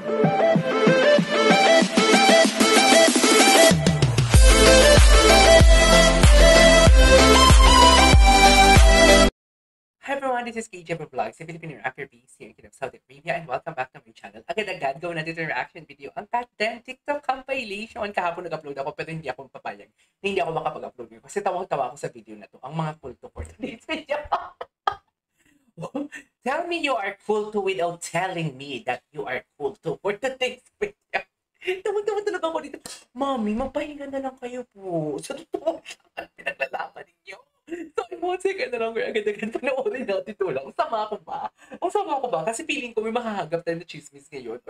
Hi everyone, this is KJ Vlogs, a Filipino rapper based here in Saudi Arabia, and welcome back to my channel. Agad-agad, gawin natin yung reaction video. Ang Pat Dem TikTok compilation. Kahapon nag-upload ako pero hindi ako papayag. Hindi ako makapag-upload yun kasi tawang-tawa ako sa video na to. Ang mga kulto for today's video. Tell me you are cool to without telling me that you are cool to for today's video. Tawang-tawa talaga ako dito. Mami, mapahinga na lang kayo po. Sa totoo siya, pinaglalaban ninyo. So, second na lang, agad-agad panoorin natin ito lang. Sama ko ba? O sama ko ba? Kasi feeling ko may makahagap tayo na chismis ngayon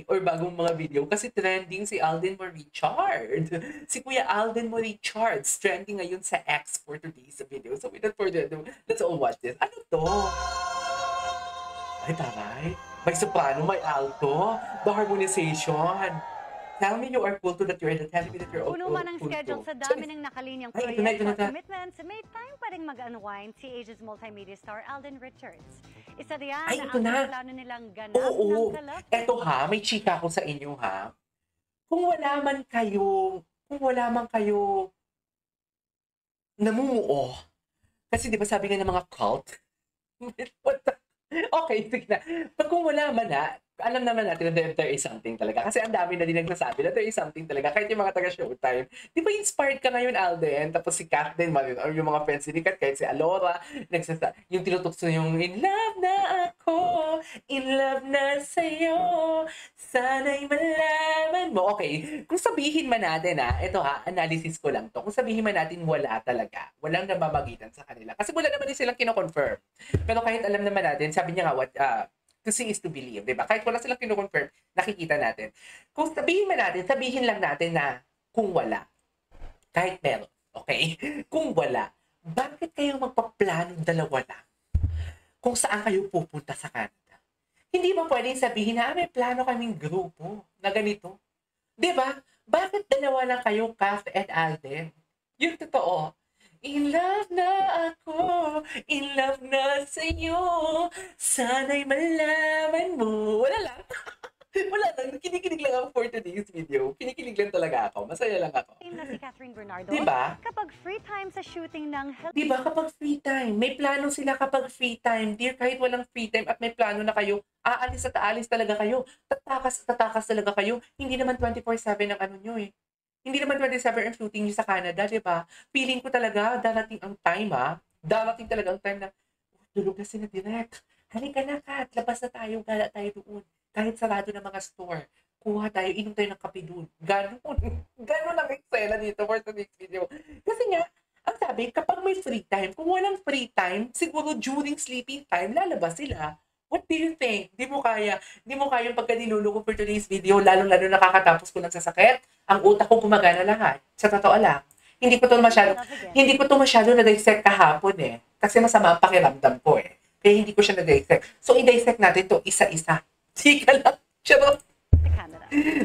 or bagong mga video. Kasi trending si Alden Richard. Si Kuya Alden Richard trending ngayon sa X for today's video. So, without further ado, let's all watch this. Ano to? Ay, taray. May soprano, may alto. The harmonization. Tell me you are cool to that you're the tell me that you're Puno man ang cool schedule to. sa dami ng nakalinyang proyekto at commitments, may time pa rin mag-unwind si Asia's multimedia star Alden Richards. Isa riyan ang plano nilang ganap ng kalap. Eto ha, may chika ko sa inyo ha. Kung wala man kayo namumuo. Kasi di ba sabi nga ng mga cult? Okay, sige na. Pag kung wala man ha, alam naman natin na there is something talaga. Kasi ang dami na din nagsasabi na there is something talaga. Kahit yung mga taga-Showtime. Di ba inspired ka ngayon, Alden? Tapos si Kat din, or yung mga friends ni Kat, kahit si Alora, yung tinutukso yung in love na ako, in love na sa'yo, sana'y malaman mo. Okay, kung sabihin man natin ito analysis ko lang to. Kung sabihin man natin wala talaga, walang namamagitan sa kanila. Kasi wala naman din silang kino-confirm. Pero kahit alam naman natin, sabi niya nga, to see is to believe, diba? Kahit wala silang kino-confirm, nakikita natin. Kung sabihin lang natin na kung wala, kahit meron, okay? Kung wala, bakit kayo magpaplano dalawa lang? Kung saan kayo pupunta sa Canada? Hindi ba pwedeng sabihin na may plano kaming grupo na ganito? Diba? Bakit dalawa lang kayo, Kath and Alden? Yung totoo. In love na ako, in love na sa'yo, sana'y malaman mo. Wala lang. Wala lang. Kinikilig lang ako for today's video. Kinikilig lang talaga ako. Masaya lang ako. Team na si Catherine Bernardo. Diba? Kapag free time sa shooting ng Diba? Kapag free time. May plano sila kapag free time. Dear, kahit walang free time at may plano na kayo, aalis at aalis talaga kayo. Tatakas talaga kayo. Hindi naman 24/7 ang ano nyo eh. Hindi naman 27 ang shooting niyo sa Canada, di ba? Feeling ko talaga, darating ang time, Darating talaga ang time na, tulog na sila direct. Halika na, Kat. Labas na tayo, gala tayo doon. Kahit sarado ng mga store. Kuha tayo, inom tayo ng kape doon. Ganon ang eksena dito for the next video. Kasi nga, ang sabi, kapag may free time, kung walang free time, siguro during sleeping time, lalabas sila. What do you think? Di mo kaya yung pagka nilulo ko for today's video, lalo-lalo nakakatapos ko nagsasakit, ang utak ko gumagana lahat. Sa totoo lang. Hindi ko to masyado na-dissect kahapon eh. Kasi masama ang pakiramdam ko eh. Kaya hindi ko siya na-dissect. So, i-dissect natin to isa-isa. Sika lang. Charot.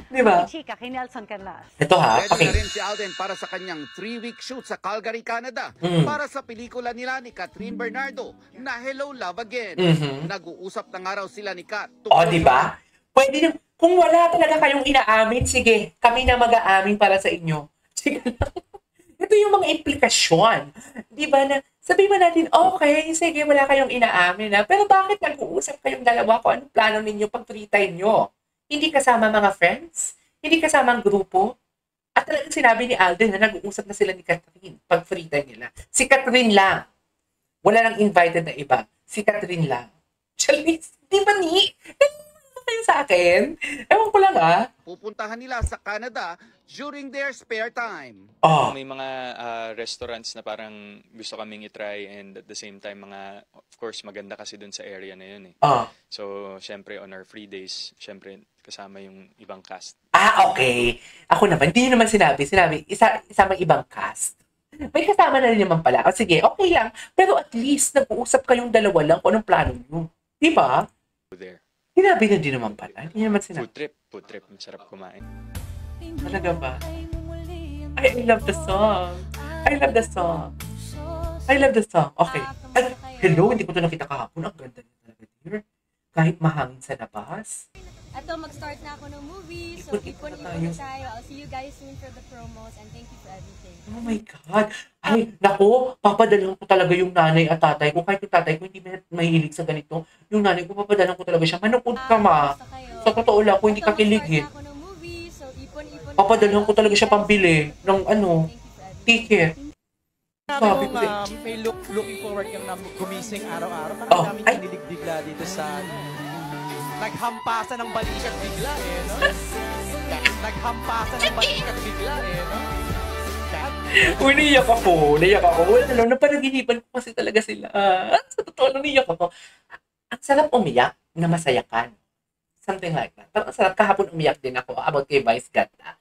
Di ba? Chika kay Nelson Canlas. Ito ha. Ready na rin si Alden para sa kanyang 3-week shoot sa Calgary, Canada. Para sa pelikula nila ni Catherine Bernardo na Hello Love Again. Nag-uusap na nga raw sila ni Kat. Di ba? Pwede na. Kung wala talaga kayong inaamin, sige, kami na mag-aamin para sa inyo. Sige lang. Ito yung mga implikasyon. Di ba na, sabihin mo natin, okay, sige, wala kayong inaamin pero bakit nag-uusap kayong dalawa kung anong plano ninyo pag free time nyo? Hindi kasama mga friends? Hindi kasama ang grupo? At talagang sinabi ni Alden na nag-uusap na sila ni Catherine pag free time nila. Si Catherine lang. Wala nang invited na iba. Si Catherine lang. Chalis, di ba kayo sa akin? Ewan ko lang Pupuntahan nila sa Canada during their spare time. May mga restaurants na parang gusto kaming i-try and at the same time of course maganda kasi dun sa area na yun eh. So, syempre on our free days, syempre kasama yung ibang cast. Okay. Ako naman, hindi naman sinabi, isama ibang cast. May kasama na rin naman pala. Sige, okay lang. Pero at least nag-uusap kayong dalawa lang kung anong plano nyo. Di ba? There. Sinabi na din naman pala. Hindi naman sinabi. Food trip. Masarap kumain. Talaga ba? I love the song. I love the song. Okay. Hello, hindi ko ito nakita kahapon. Ang ganda niya talaga, dear. Kahit mahangin sa labas. Eto, mag-start na ako ng movie. So, ipon-ipon na tayo. I'll see you guys soon for the promos and thank you for everything. Oh my God. Ay, nako, papadalhan ko talaga yung nanay at tatay ko. Kahit yung tatay ko hindi mahilig sa ganito. Yung nanay ko, papadalhan ko talaga siya. Manood ka, ma. Sa totoo lang, kung hindi ka kiligin. Papadalhan ko talaga siya pambili ng ticket. Sabi ko, may looking forward kang gumising araw-araw. Parang namin kinilig-bigla dito sa... Naghampasan ng balikat bigla no? Naghampasan ng balikat bigla no? Naiyak ako. Wala lang, napanaginipan ko kasi talaga sila. Sa totoo lang, naiyak ako. Ang sarap umiyak na masaya ka. Something like that. Parang ang sarap kahapon umiyak din ako about kay Vice Ganda.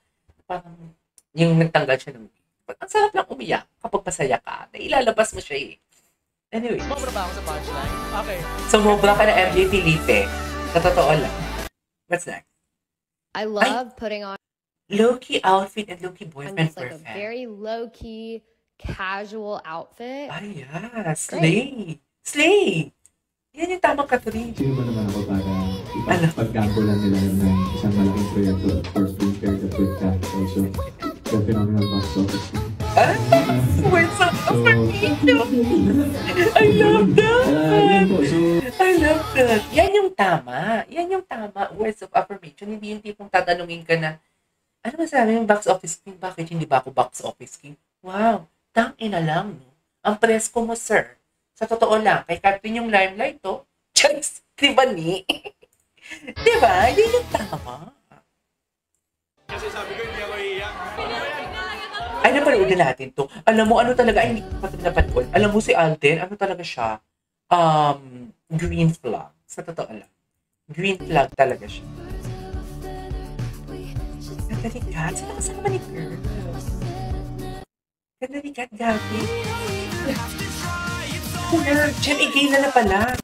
Parang yung nagtanggal siya ng... Ang sarap lang umiyak kapag masaya ka. Nailalabas mo siya eh. Anyway. Sumobra ba ako sa punchline? Okay. Sumobra ka na MJ Felipe. Sa totoo lang. What's next? I love putting on low-key outfit and low-key boyfriend like perfect. a very low-key, casual outfit. Ay, yeah. Slay! Yan yung tamang Catherine. Sino ba naman ako para ipagkakulan nila ng isang malaking proyekto or prepare the food capital. So, the phenomenal box office. Words of affirmation! I love that! I love that! Yan yung tama. Words of affirmation. Hindi yung tipong tatanungin ka na, ano masabi yung box office king? Bakit hindi ba ako box office king? Wow! Tangina lang, no? Ang presko mo, sir. Sa totoo lang, kay Captain yung limelight to. Charis! Diba ni? Diba? Hindi yung tama. Kasi sabi ko, hindi ako iiyak. Ay, napanood na natin to. Alam mo, ano talaga, ay, hindi ko pa napanood. Alam mo si Alden, ano talaga siya? Green flag. Sa totoo lang. Green flag talaga siya. Ganda ni Kat. Saan nakasama ni Girl? Ganda ni Kat, Gabi. Jem, i-gay na pala.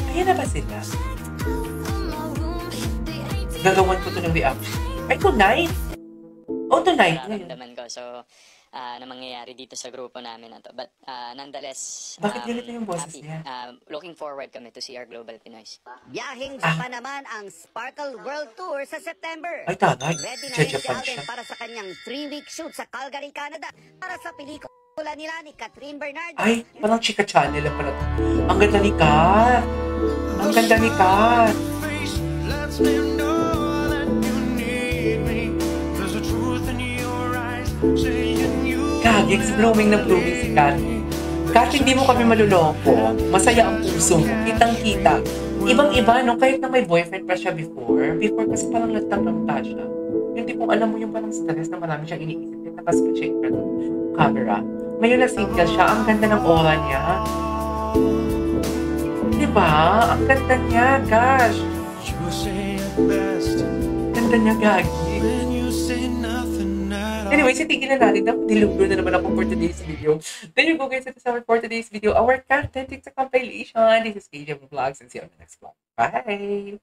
Kaya na ba sila? Gagawan ko to ng reaction. Ay, tonight? Oh, tonight. Nararamdaman ko. So, na mangyayari dito sa grupo namin na to. But, nonetheless, bakit ganito yung boses happy. niya? Looking forward kami to see our Global Pinoys. Biyahing Japan naman ang Sparkle World Tour sa September. Ay, tagay. Ready na rin si Alden para sa kanyang 3-week shoot sa Calgary, Canada para sa pelikula nila ni Catherine Bernardo. Ay, parang chika channel lang pala to. Ang ganda ni Kat. Ang ganda ni Kat. Kagigs, blooming na blooming si Kat. Kat, hindi mo kami maluloko. Masaya ang puso mo. Kitang-kita. Ibang-iba, no? Kahit na may boyfriend pa siya before. Before kasi parang lagtang-lagta siya. Yung tipong alam mo yung parang stress na marami siyang iniisip. Yung nakaspa-check ka ng camera. Ngayon na single siya. Ang ganda ng aura niya. Diba? Ang ganda niya. Gosh. Ganda niya, Gagi. Anyway, tigil na natin. Diluglo na naman ako for today's video. There you go, guys. That's our for today's video. Our content, it's a compilation. This is KJ Vlogs and see you on the next vlog. Bye!